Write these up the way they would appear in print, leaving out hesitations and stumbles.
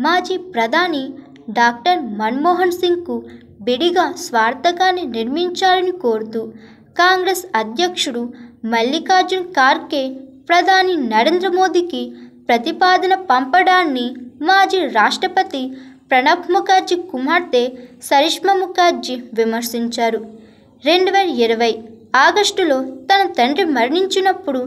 మాజీ ప్రధాని డాక్టర్ మన్మోహన్ సింగ్కు విడిగా స్మారకాన్ని నిర్మించాలని కోరుతూ కాంగ్రెస్ అధ్యక్షుడు మల్లికార్జున్ ఖార్గే ప్రధాని నరేంద్ర మోదీకి ప్రతిపాదన పంపడాన్ని మాజీ రాష్ట్రపతి ప్రణబ్ ముఖర్జీ కుమార్తె సరిష్మా ముఖర్జీ విమర్శించారు. 2020 ఆగస్టులో తన తండ్రి మరణించినప్పుడు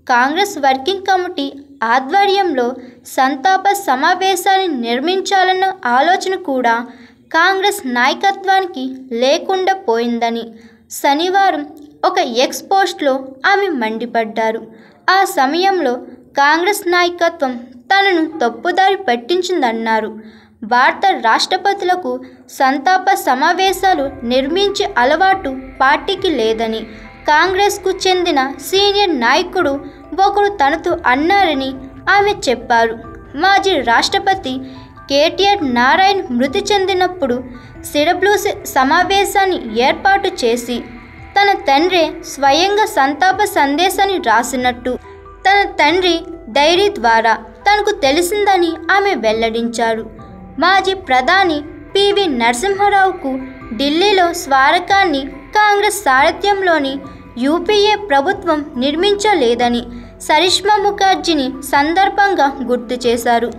కాంగ్రెస్ వర్కింగ్ కమిటీ ఆధ్వర్యంలో సంతాప సమావేశాన్ని నిర్మించాలన్న ఆలోచన కూడా కాంగ్రెస్ నాయకత్వానికి లేకుండా పోయిందని శనివారం ఒక ఎక్స్ పోస్ట్లో ఆమె మండిపడ్డారు. ఆ సమయంలో కాంగ్రెస్ నాయకత్వం తనను తప్పుదారి పట్టించిందన్నారు. భారత రాష్ట్రపతులకు సంతాప సమావేశాలు నిర్మించే అలవాటు పార్టీకి లేదని కాంగ్రెస్కు చెందిన సీనియర్ నాయకుడు ఒకరు తనతో అన్నారని ఆమె చెప్పారు. మాజీ రాష్ట్రపతి కేటీఆర్ నారాయణ్ మృతి చెందినప్పుడు సిడబ్ల్యూసీ సమావేశాన్ని ఏర్పాటు చేసి తన తండ్రి స్వయంగా సంతాప సందేశాన్ని రాసినట్టు తన తండ్రి డైరీ ద్వారా తనకు తెలిసిందని ఆమె వెల్లడించారు. మాజీ ప్రధాని పివి నరసింహారావుకు ఢిల్లీలో స్మారకాన్ని కాంగ్రెస్ సారథ్యంలోని యూపీఏ ప్రభుత్వం నిర్మించలేదని సరిష్మా ముఖర్జీని సందర్భంగా గుర్తు చేశారు.